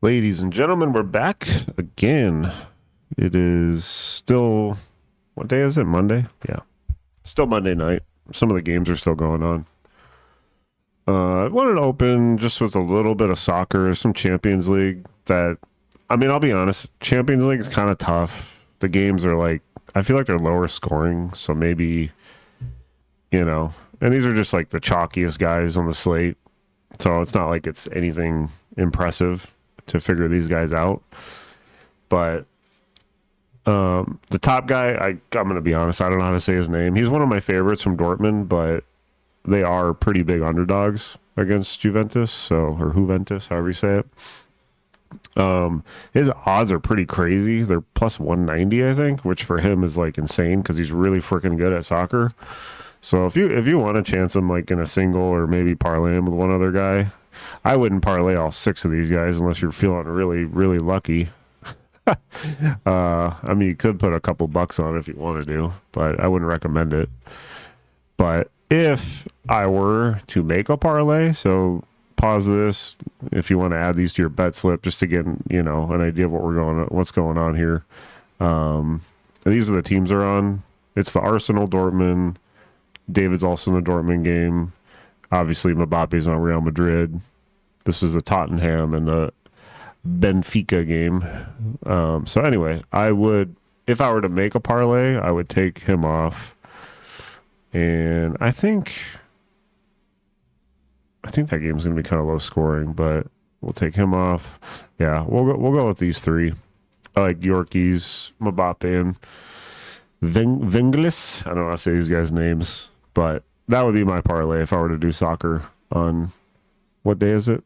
Ladies and gentlemen, we're back again. It is still, what day is it? Monday? Yeah. Still Monday night. Some of the games are still going on. I wanted to open just with a little bit of soccer, some Champions League I'll be honest, Champions League is kind of tough. The games are I feel like they're lower scoring. So maybe, and these are just like the chalkiest guys on the slate. So it's not like it's anything impressive to figure these guys out. But the top guy, I'm going to be honest, I don't know how to say his name. He's one of my favorites from Dortmund, but they are pretty big underdogs against Juventus, or Juventus, however you say it. His odds are pretty crazy. They're plus 190, I think, which for him is like insane because he's really freaking good at soccer. So if you want to chance him like in a single or maybe parlay him with one other guy, I wouldn't parlay all six of these guys unless you're feeling really, really lucky. You could put a couple bucks on it if you want to do, but I wouldn't recommend it. But if I were to make a parlay, so pause this if you want to add these to your bet slip just to get an idea of what's going on here. These are the teams they're on. It's the Arsenal, Dortmund. David's also in the Dortmund game. Obviously, Mbappe's on Real Madrid. This is the Tottenham and the Benfica game. So anyway, if I were to make a parlay, I would take him off. And I think that game's going to be kind of low scoring, but we'll take him off. Yeah, we'll go with these three. I like Yorkies, Mbappe, and Vinglis. I don't know how to say these guys' names, but that would be my parlay if I were to do soccer on, what day is it?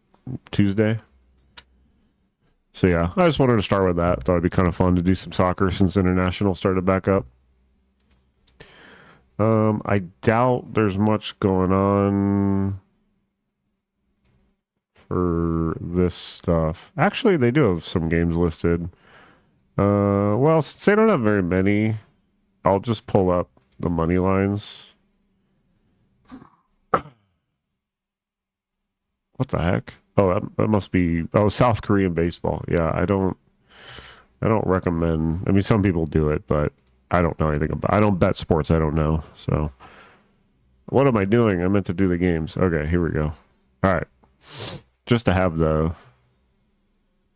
Tuesday. So yeah, I just wanted to start with that. Thought it'd be kind of fun to do some soccer since international started back up. I doubt there's much going on for this stuff. Actually, they do have some games listed. Well, since they don't have very many, I'll just pull up the money lines. What the heck? Oh, that must be South Korean baseball. Yeah, I don't recommend. I mean, some people do it, but I don't know anything about. I don't bet sports I don't know. So, what am I doing? I meant to do the games. Okay, here we go. All right, just to have the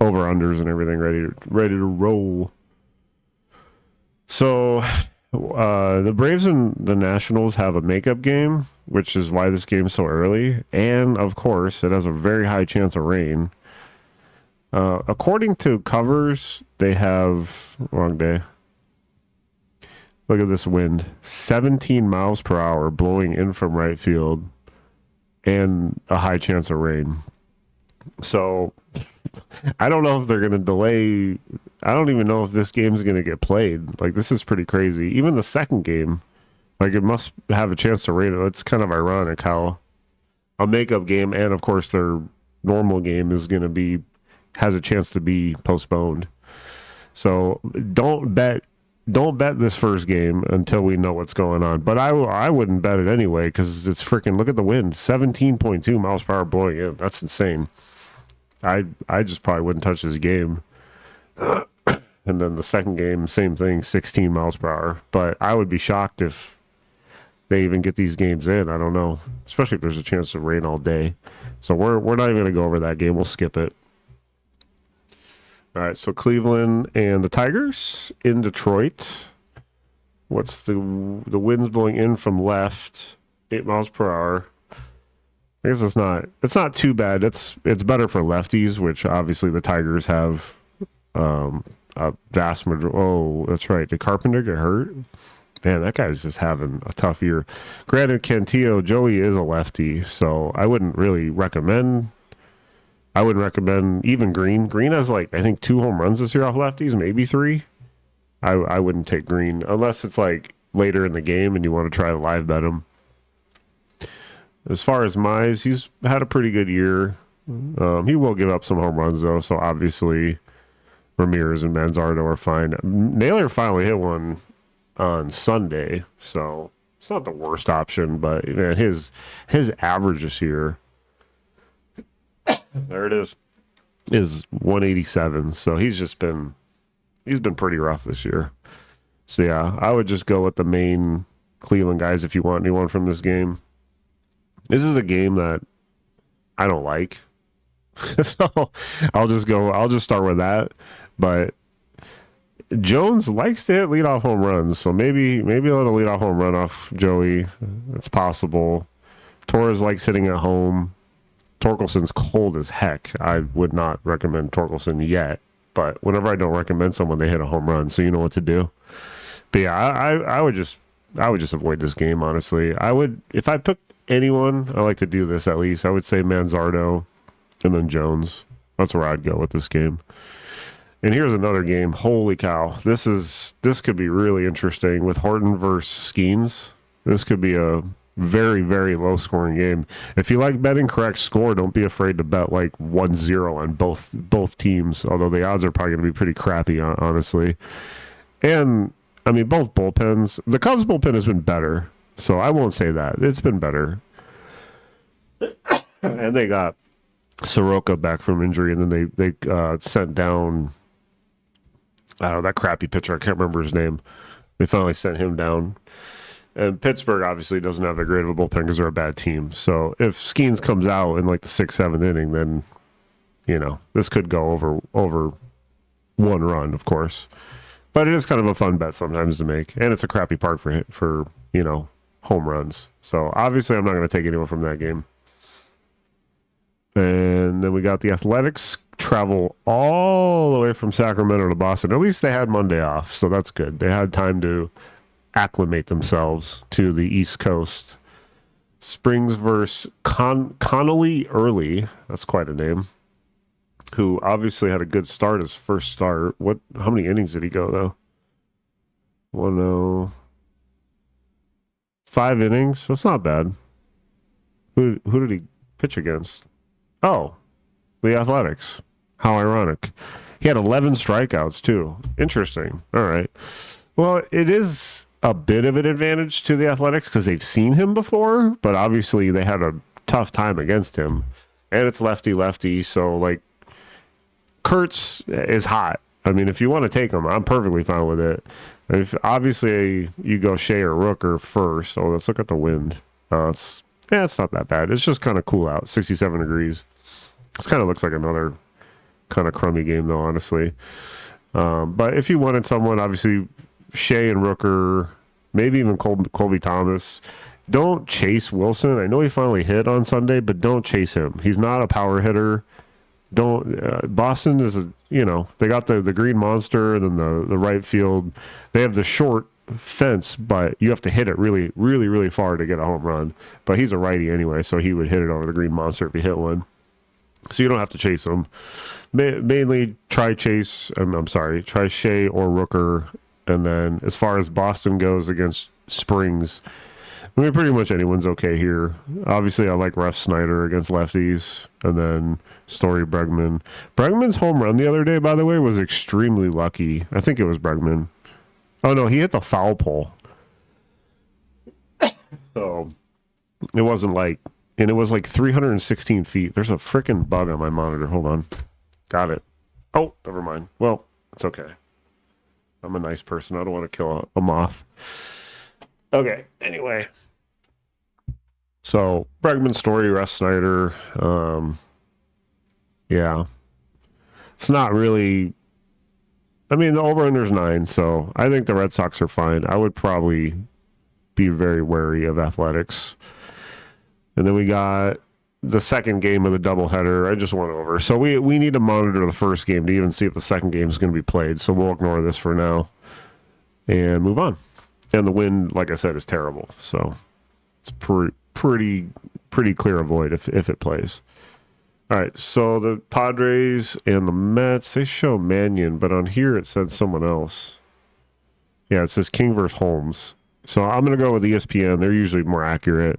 over unders and everything ready to roll. So, the Braves and the Nationals have a makeup game, which is why this game's so early. And of course, it has a very high chance of rain. According to covers, they have wrong day. Look at this wind. 17 miles per hour blowing in from right field and a high chance of rain. So I don't know if they're going to delay. I don't even know if this game's going to get played. Like, this is pretty crazy. Even the second game, like, it must have a chance to rain. It's kind of ironic how a makeup game and, of course, their normal game has a chance to be postponed. So don't bet this first game until we know what's going on. But I wouldn't bet it anyway because it's freaking, look at the wind, 17.2 miles per hour blowing in. That's insane. I just probably wouldn't touch this game. And then the second game, same thing, 16 miles per hour. But I would be shocked if they even get these games in. I don't know, especially if there's a chance of rain all day. So we're not even going to go over that game. We'll skip it. All right, so Cleveland and the Tigers in Detroit. What's the winds blowing in from left, 8 miles per hour. I guess it's not too bad. It's better for lefties, which obviously the Tigers have a vast majority. Oh, that's right. Did Carpenter get hurt? Man, that guy's just having a tough year. Granted, Cantillo, Joey is a lefty, so I wouldn't really recommend. I wouldn't recommend even Green. Green has I think 2 home runs this year off lefties, maybe 3. I wouldn't take Green unless it's like later in the game and you want to try to live bet him. As far as Mize, he's had a pretty good year. He will give up some home runs though, so obviously Ramirez and Manzardo are fine. Naylor finally hit one on Sunday, so it's not the worst option, but man, his average this year. There it is. is 187. So he's been pretty rough this year. So yeah, I would just go with the main Cleveland guys if you want anyone from this game. This is a game that I don't like. So I'll just start with that. But Jones likes to hit leadoff home runs, so maybe let a leadoff home run off Joey. It's possible. Torres likes hitting at home. Torkelson's cold as heck. I would not recommend Torkelson yet, but whenever I don't recommend someone, they hit a home run, so you know what to do. But yeah, I would just avoid this game, honestly. I would, if I picked anyone, I like to do this at least. I would say Manzardo and then Jones. That's where I'd go with this game. And here's another game. Holy cow. This could be really interesting with Horton versus Skeens. This could be a very, very low scoring game. If you like betting correct score, don't be afraid to bet like 1-0 on both teams, although the odds are probably going to be pretty crappy, honestly. And I mean, both bullpens. The Cubs bullpen has been better, so I won't say that. It's been better. And they got Soroka back from injury, and then they sent down, I don't know, that crappy pitcher. I can't remember his name. They finally sent him down. And Pittsburgh obviously doesn't have that great of a bullpen because they're a bad team. So if Skeens comes out in like the 6th, 7th inning, then, you know, this could go over one run, of course. But it is kind of a fun bet sometimes to make. And it's a crappy park for you know, home runs. So obviously I'm not going to take anyone from that game. And then we got the Athletics travel all the way from Sacramento to Boston. At least they had Monday off, so that's good. They had time to acclimate themselves to the East Coast. Springs versus Connolly Early. That's quite a name. Who obviously had a good start, his first start. How many innings did he go, though? 1-0. 5 innings? That's not bad. Who did he pitch against? Oh, the Athletics. How ironic. He had 11 strikeouts, too. Interesting. All right. Well, it is a bit of an advantage to the Athletics because they've seen him before, but obviously they had a tough time against him. And it's lefty, so, like, Kurtz is hot. I mean, if you want to take him, I'm perfectly fine with it. If obviously you go Shea or Rooker first. Oh, let's look at the wind. It's not that bad. It's just kind of cool out, 67 degrees. This kind of looks like another kind of crummy game, though, honestly. But if you wanted someone, obviously Shea and Rooker, maybe even Colby Thomas. Don't chase Wilson. I know he finally hit on Sunday, but don't chase him. He's not a power hitter. Boston is they got the green monster and then the right field. They have the short fence, but you have to hit it really, really, really far to get a home run. But he's a righty anyway, so he would hit it over the green monster if he hit one. So you don't have to chase him. Mainly try Shea or Rooker. And then as far as Boston goes against Springs, I mean, pretty much anyone's okay here. Obviously, I like Russ Snyder against lefties, and then Story Bregman. Bregman's home run the other day, by the way, was extremely lucky. I think it was Bregman. Oh, no, he hit the foul pole. So it wasn't like, and it was like 316 feet. There's a freaking bug on my monitor. Hold on. Got it. Oh, never mind. Well, it's okay. I'm a nice person. I don't want to kill a moth. Okay, anyway. So, Bregman, Story, Russ Snyder. Yeah. It's not really... I mean, the over-under's 9, so I think the Red Sox are fine. I would probably be very wary of Athletics. And then we got the second game of the doubleheader. I just went over. So we need to monitor the first game to even see if the second game is going to be played. So we'll ignore this for now and move on. And the wind, like I said, is terrible. So it's pretty clear avoid if it plays. All right, so the Padres and the Mets, they show Mannion, but on here it said someone else. Yeah, it says King versus Holmes. So I'm going to go with ESPN. They're usually more accurate.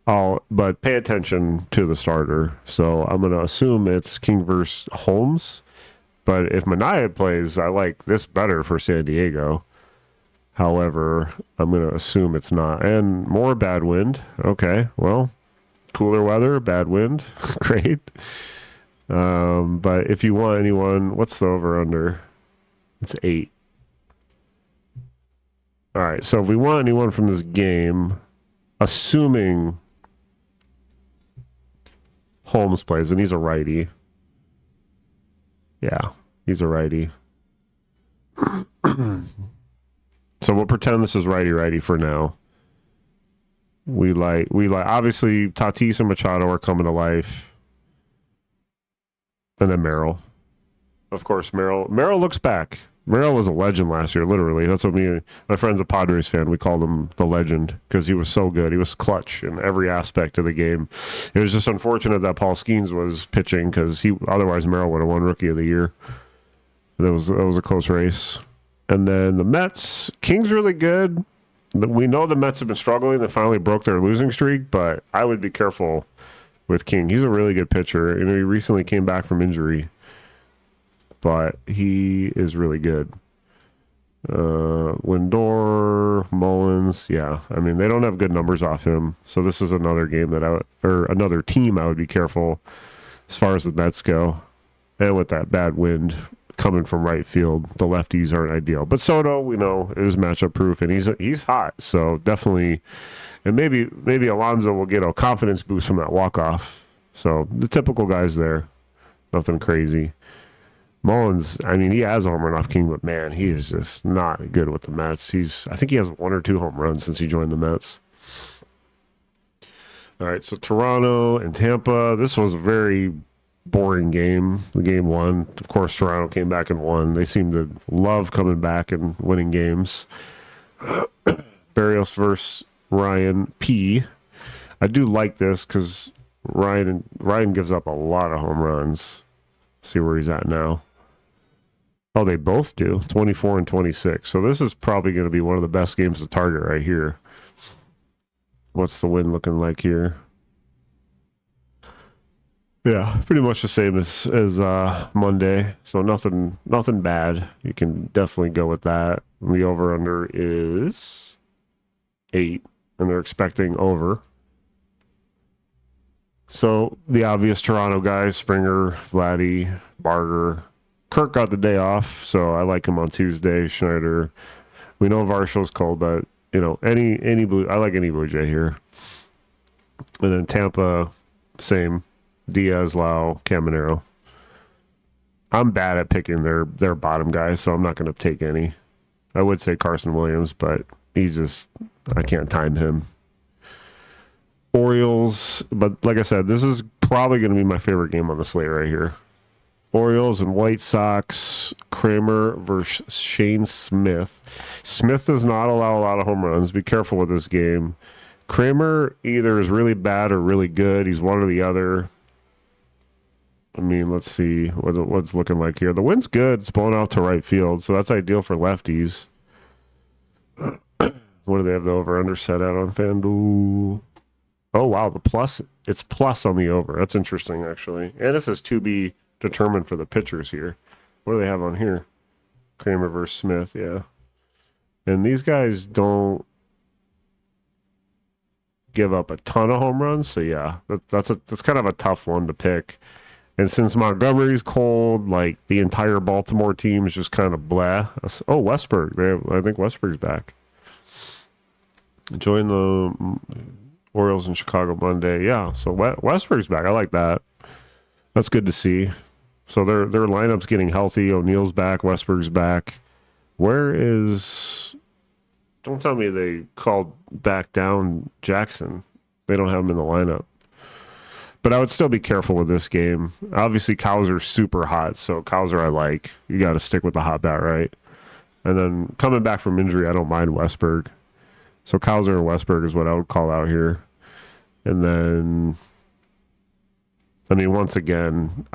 But pay attention to the starter. So I'm going to assume it's King versus Holmes. But if Mania plays, I like this better for San Diego. However, I'm going to assume it's not. And more bad wind. Okay, well, cooler weather, bad wind. Great. But if you want anyone, what's the over under? It's 8. All right. So if we want anyone from this game, assuming Holmes plays, and he's a righty. Yeah, he's a righty. So we'll pretend this is righty for now. We like obviously Tatis and Machado are coming to life. And then Merrill. Of course, Merrill looks back. Merrill was a legend last year, literally. That's what my friend's a Padres fan. We called him the legend because he was so good. He was clutch in every aspect of the game. It was just unfortunate that Paul Skeens was pitching because otherwise Merrill would have won Rookie of the Year. That was a close race. And then the Mets, King's really good. We know the Mets have been struggling. They finally broke their losing streak, but I would be careful with King. He's a really good pitcher. He recently came back from injury, but he is really good. Lindor, Mullins, yeah. I mean, they don't have good numbers off him, so this is another game another team I would be careful as far as the Mets go. And with that bad wind coming from right field, the lefties aren't ideal. But Soto, we know, is matchup proof, and he's hot. So definitely, and maybe Alonso will get a confidence boost from that walk-off. So the typical guys there, nothing crazy. Mullins, I mean, he has a home run off King, but man, he is just not good with the Mets. I think he has 1 or 2 home runs since he joined the Mets. All right, so Toronto and Tampa. This was a very boring game. Game 1, of course, Toronto came back and won. They seem to love coming back and winning games. Barrios versus Ryan P. I do like this because Ryan gives up a lot of home runs. See where he's at now. Oh, they both do. 24 and 26. So this is probably going to be one of the best games to target right here. What's the win looking like here? Yeah, pretty much the same as Monday. So nothing bad. You can definitely go with that. The over-under is 8, and they're expecting over. So the obvious Toronto guys, Springer, Vladdy, Barger. Kirk got the day off, so I like him on Tuesday. Schneider. We know Varshall's cold, but any blue. I like any Blue Jay here. And then Tampa, same. Diaz, Lau, Caminero. I'm bad at picking their bottom guys, so I'm not going to take any. I would say Carson Williams, but I can't time him. Orioles, but like I said, this is probably going to be my favorite game on the slate right here. Orioles and White Sox, Kramer versus Shane Smith. Smith does not allow a lot of home runs. Be careful with this game. Kramer either is really bad or really good. He's one or the other. I mean, let's see what's looking like here. The wind's good. It's blowing out to right field, so that's ideal for lefties. What do they have the over-under set at on FanDuel? Oh, wow, it's plus on the over. That's interesting, actually. And this is to be determined for the pitchers here. What do they have on here? Kramer versus Smith, yeah. And these guys don't give up a ton of home runs, so yeah, that's kind of a tough one to pick. And since Montgomery's cold, like the entire Baltimore team is just kind of blah. Oh, Westberg. I think Westberg's back. Join the Orioles in Chicago Monday. Yeah, so Westberg's back. I like that. That's good to see. So their lineup's getting healthy. O'Neill's back. Westberg's back. Where is... Don't tell me they called back down Jackson. They don't have him in the lineup. But I would still be careful with this game. Obviously, Cowser's super hot, so Cowser I like. You got to stick with the hot bat, right? And then coming back from injury, I don't mind Westberg. So Cowser and Westberg is what I would call out here. And then, I mean, once again,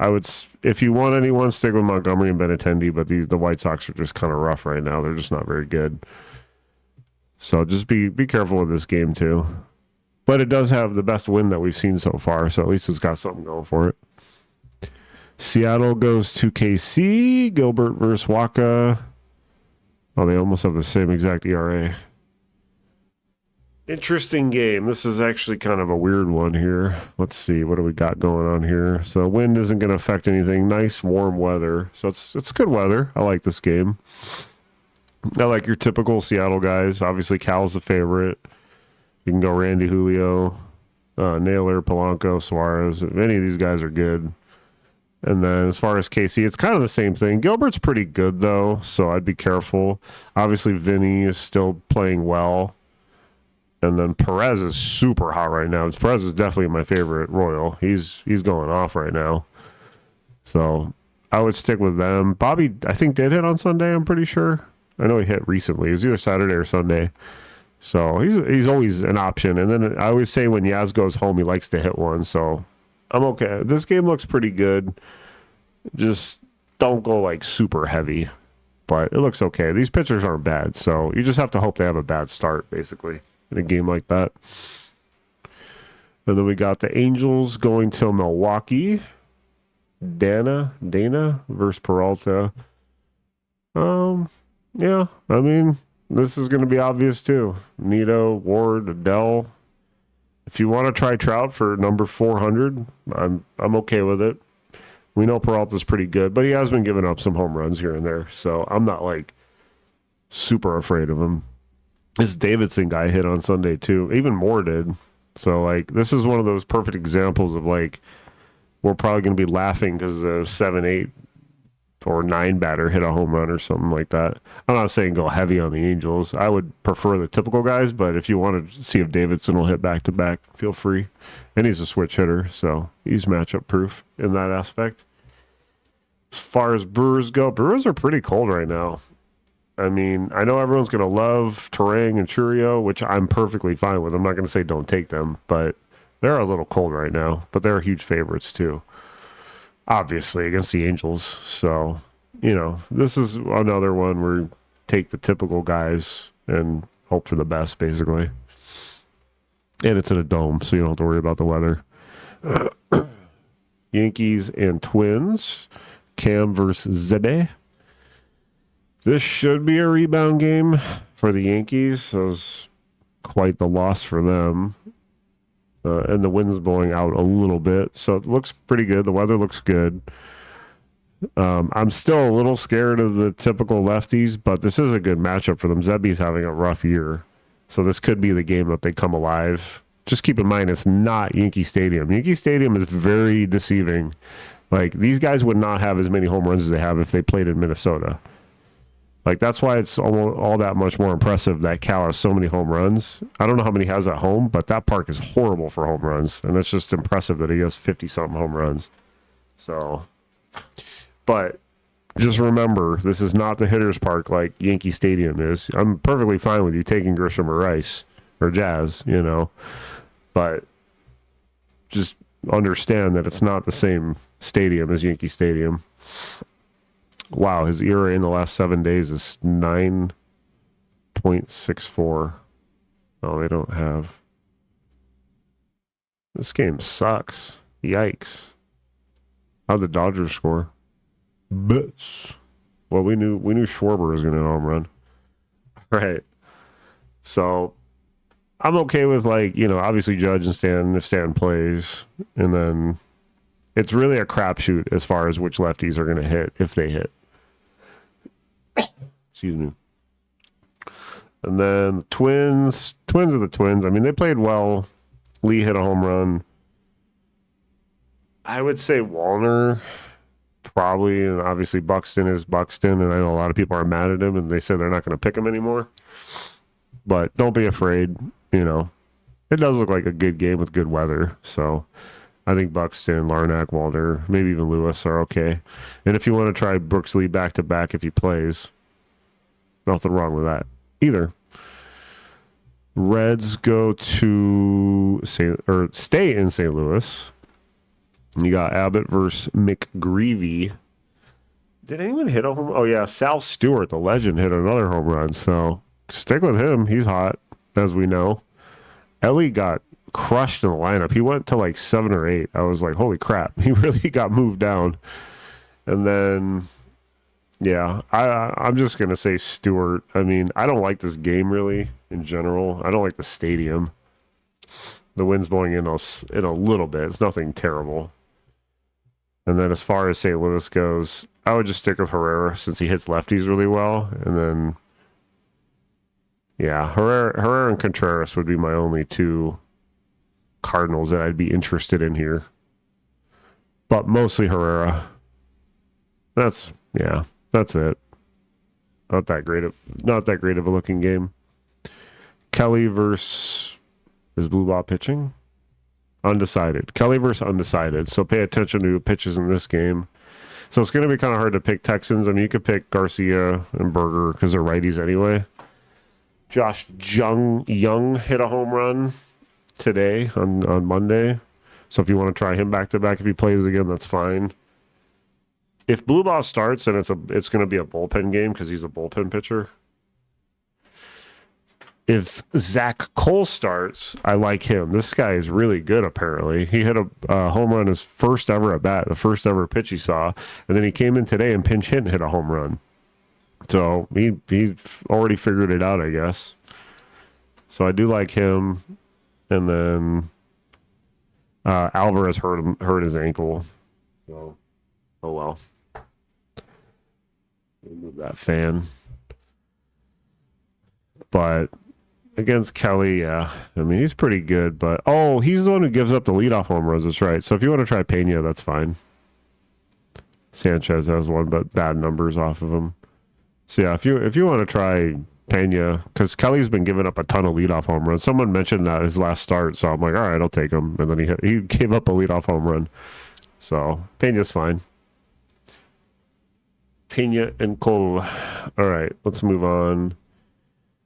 if you want anyone, stick with Montgomery and Benintendi, but the White Sox are just kind of rough right now. They're just not very good. So just be careful with this game, too. But it does have the best win that we've seen so far, so at least it's got something going for it. Seattle goes to KC. Gilbert versus Waka. Oh, they almost have the same exact ERA. Interesting game. This is actually kind of a weird one here. Let's see. What do we got going on here? So wind isn't going to affect anything. Nice warm weather. So it's good weather. I like this game. I like your typical Seattle guys. Obviously, Cal's the favorite. You can go Randy, Julio, Naylor, Polanco, Suarez. Any of these guys are good. And then as far as KC, it's kind of the same thing. Gilbert's pretty good, though, so I'd be careful. Obviously, Vinny is still playing well. And then Perez is super hot right now. Perez is definitely my favorite Royal. He's going off right now. So I would stick with them. Bobby, I think, did hit on Sunday, I'm pretty sure. I know he hit recently. It was either Saturday or Sunday. So he's always an option. And then I always say when Yaz goes home, he likes to hit one. So I'm okay. This game looks pretty good. Just don't go like super heavy. But it looks okay. These pitchers aren't bad. So you just have to hope they have a bad start, basically, in a game like that. And then we got the Angels going to Milwaukee. Dana versus Peralta. Yeah, I mean, this is going to be obvious too. Nito, Ward, Adele. If you want to try Trout for number 400, I'm okay with it. We know Peralta's pretty good, but he has been giving up some home runs here and there, so I'm not like super afraid of him. This Davidson guy hit on Sunday too. Even more did. So like this is one of those perfect examples of like we're probably going to be laughing because the 7, 8, or 9 batter hit a home run or something like that. I'm not saying go heavy on the Angels. I would prefer the typical guys, but if you want to see if Davidson will hit back to back, feel free. And he's a switch hitter, so he's matchup proof in that aspect. As far as Brewers go, Brewers are pretty cold right now. I mean, I know everyone's going to love Terang and Churio, which I'm perfectly fine with. I'm not going to say don't take them, but they're a little cold right now. But they're huge favorites, too. Obviously, against the Angels. So, you know, this is another one where you take the typical guys and hope for the best, basically. And it's in a dome, so you don't have to worry about the weather. Yankees and Twins. Cam versus Zebe. This should be a rebound game for the Yankees. So it's quite the loss for them. And the wind's blowing out a little bit. So it looks pretty good. The weather looks good. I'm still a little scared of the typical lefties, but this is a good matchup for them. Zebe's having a rough year. So this could be the game that they come alive. Just keep in mind, it's not Yankee Stadium. Yankee Stadium is very deceiving. Like, these guys would not have as many home runs as they have if they played in Minnesota. Like, that's why it's all that much more impressive that Cal has so many home runs. I don't know how many he has at home, but that park is horrible for home runs. And it's just impressive that he has 50-something home runs. So, but just remember, this is not the hitter's park like Yankee Stadium is. I'm perfectly fine with you taking Grisham or Rice or Jazz, you know. But just understand that it's not the same stadium as Yankee Stadium. Wow, his ERA in the last 7 days is 9.64. Oh, they don't have. This game sucks. Yikes. How'd the Dodgers score? Bits. Well, we knew Schwarber was going to home run. Right. So I'm okay with, like, you know, obviously Judge and Stanton if Stanton plays. And then it's really a crapshoot as far as which lefties are going to hit if they hit. Excuse me. And then Twins are the Twins. I mean, they played well. Lee hit a home run. I would say Wallner probably, and obviously Buxton is Buxton, and I know a lot of people are mad at him, and they say they're not going to pick him anymore. But don't be afraid, you know. It does look like a good game with good weather, so I think Buxton, Larnach, Wallner, maybe even Lewis are okay. And if you want to try Brooks Lee back-to-back if he plays, nothing wrong with that either. Reds go to stay in St. Louis. You got Abbott versus McGreevy. Did anyone hit a home run? Oh, yeah, Sal Stewart, the legend, hit another home run. So stick with him. He's hot, as we know. Ellie got crushed in the lineup. He went to like 7 or 8. I was like, holy crap. He really got moved down. And then Yeah, I'm just gonna say Stewart. I mean, I don't like this game really in general. I don't like the stadium. The wind's blowing in a little bit. It's nothing terrible. And then as far as St. Louis goes, I would just stick with Herrera since he hits lefties really well. And then, yeah, Herrera and Contreras would be my only two Cardinals that I'd be interested in here. But mostly Herrera. That's it. Not that great of a looking game. Kelly versus is Blue Ball pitching? Undecided. Kelly versus undecided. So pay attention to who pitches in this game. So it's going to be kind of hard to pick Texans. I mean, you could pick Garcia and Berger because they're righties anyway. Josh Young hit a home run today on Monday. So if you want to try him back to back, if he plays again, that's fine. If Blue Ball starts, then it's going to be a bullpen game because he's a bullpen pitcher. If Zach Cole starts, I like him. This guy is really good, apparently. He hit a home run his first ever at bat, the first ever pitch he saw. And then he came in today and pinch hit and hit a home run. So he already figured it out, I guess. So I do like him. And then Alvarez hurt his ankle. So, oh well. Remove that fan. But against Kelly, yeah. I mean, he's pretty good, but he's the one who gives up the leadoff home runs. That's right. So if you want to try Pena, that's fine. Sanchez has one, but bad numbers off of him. So yeah, if you want to try Pena, because Kelly's been giving up a ton of leadoff home runs. Someone mentioned that his last start, so I'm like, all right, I'll take him. And then he gave up a leadoff home run. So Pena's fine. Pena and Cole. All right, let's move on.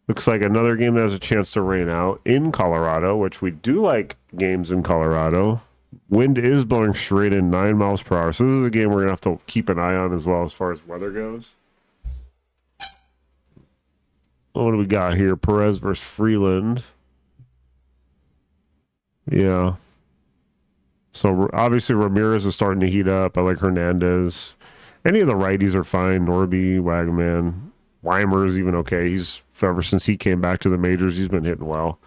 Looks like another game that has a chance to rain out in Colorado, which we do like games in Colorado. Wind is blowing straight in 9 miles per hour. So this is a game we're going to have to keep an eye on as well as far as weather goes. What do we got here? Perez versus Freeland. Yeah. So obviously Ramirez is starting to heat up. I like Hernandez. Any of the righties are fine. Norby, Wagman. Weimer is even okay. He's ever since he came back to the majors, he's been hitting well.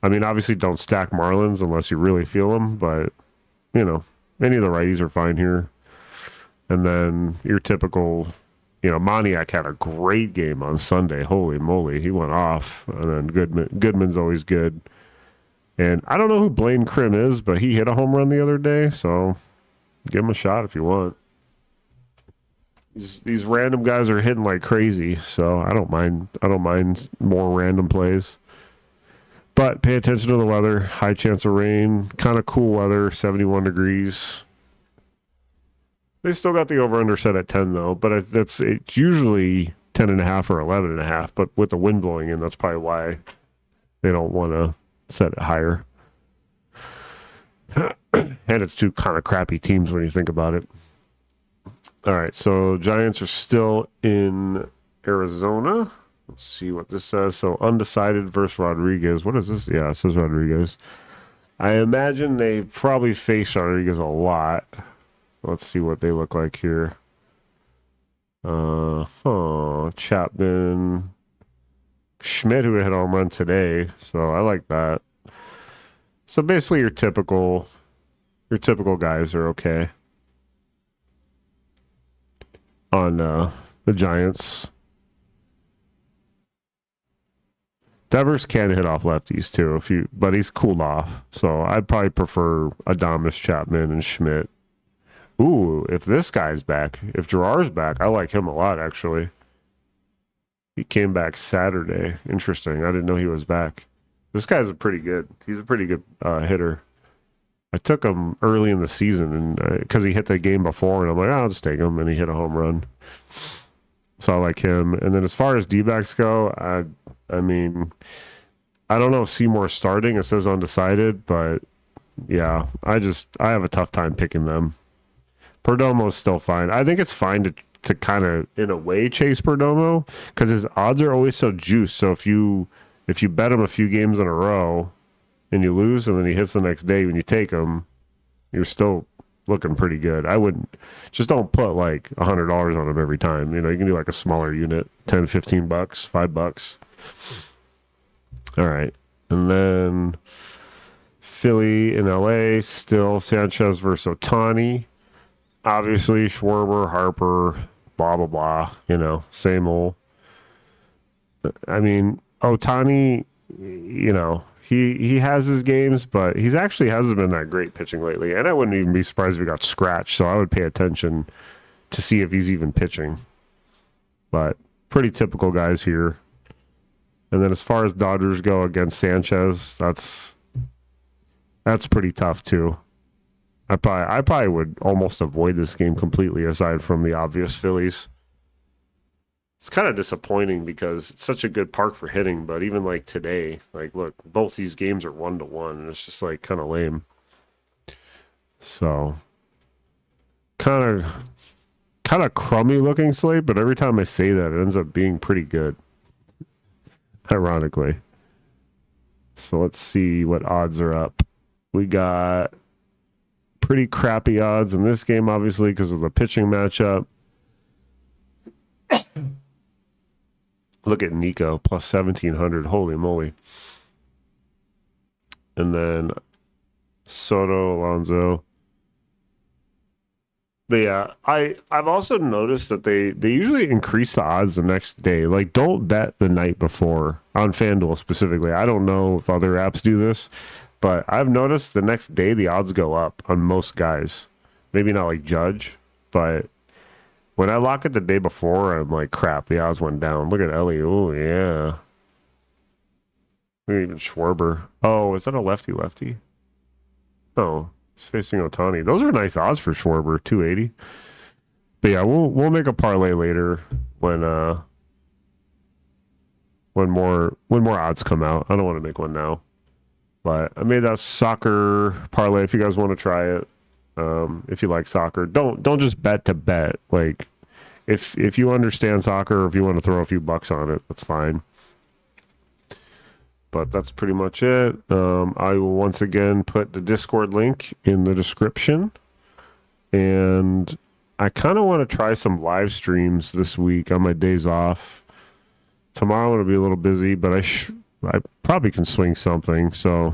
I mean, obviously don't stack Marlins unless you really feel them, but any of the righties are fine here. And then your typical, Moniak had a great game on Sunday. Holy moly, he went off. And then Goodman's always good. And I don't know who Blaine Crim is, but he hit a home run the other day, so give him a shot if you want. These random guys are hitting like crazy, so I don't mind more random plays. But pay attention to the weather. High chance of rain. Kind of cool weather. 71 degrees. They still got the over/under set at 10 though, but it's usually 10.5 or 11.5. But with the wind blowing in, that's probably why they don't want to set it higher. And it's two kind of crappy teams when you think about it. All right, so Giants are still in Arizona. Let's see what this says. So undecided versus Rodriguez. What is this? Yeah, it says Rodriguez. I imagine they probably face Rodriguez a lot. Let's see what they look like here. Chapman. Schmidt, who hit a home run today. So I like that. So basically your typical guys are okay. On the Giants. Devers can hit off lefties too, but he's cooled off. So I'd probably prefer Adames, Chapman, and Schmidt. Ooh, if this guy's back, if Gerard's back, I like him a lot actually. He came back Saturday. Interesting. I didn't know he was back. This guy's he's a pretty good hitter. I took him early in the season and because he hit the game before, and I'm like, I'll just take him, and he hit a home run. So I like him. And then as far as D-backs go, I mean, I don't know if Seymour's starting. It says undecided, but yeah, I have a tough time picking them. Perdomo's still fine. I think it's fine to kind of, in a way, chase Perdomo because his odds are always so juiced. So if you bet him a few games in a row and you lose, and then he hits the next day when you take him, you're still looking pretty good. I wouldn't just don't put like $100 on him every time. You can do like a smaller unit, 10, 15 bucks, $5. All right. And then Philly in LA, still Sanchez versus Ohtani. Obviously, Schwarber, Harper, blah, blah, blah. Same old. I mean, Ohtani, he has his games, but he's actually hasn't been that great pitching lately. And I wouldn't even be surprised if he got scratched. So I would pay attention to see if he's even pitching. But pretty typical guys here. And then as far as Dodgers go against Sanchez, that's pretty tough too. I probably would almost avoid this game completely aside from the obvious Phillies. It's kind of disappointing because it's such a good park for hitting, but even like today, like look, both these games are 1-1, and it's just like kind of lame. So kind of crummy looking slate, but every time I say that, it ends up being pretty good. Ironically. So let's see what odds are up. We got pretty crappy odds in this game, obviously, because of the pitching matchup. Look at Nico, plus 1,700. Holy moly. And then Soto, Alonso. But yeah, I've also noticed that they usually increase the odds the next day. Like, don't bet the night before on FanDuel specifically. I don't know if other apps do this, but I've noticed the next day the odds go up on most guys. Maybe not like Judge, but when I lock it the day before, I'm like, crap, the odds went down. Look at Ellie. Oh, yeah. Look at even Schwarber. Oh, is that a lefty-lefty? Oh, he's facing Ohtani. Those are nice odds for Schwarber, 280. But yeah, we'll make a parlay later when more odds come out. I don't want to make one now. But I made that soccer parlay if you guys want to try it. If you like soccer, don't just bet to bet. Like, if you understand soccer, or if you want to throw a few bucks on it, that's fine. But that's pretty much it. I will once again put the Discord link in the description, and I kind of want to try some live streams this week on my days off. Tomorrow I'm going to be a little busy, but I probably can swing something. So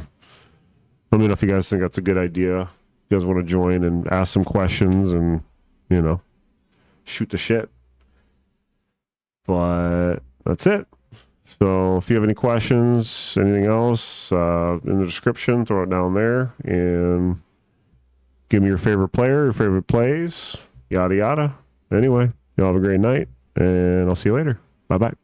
let me know if you guys think that's a good idea. You guys want to join and ask some questions and, shoot the shit. But that's it. So if you have any questions, anything else, in the description, throw it down there and give me your favorite player, your favorite plays, yada, yada. Anyway, y'all have a great night, and I'll see you later. Bye-bye.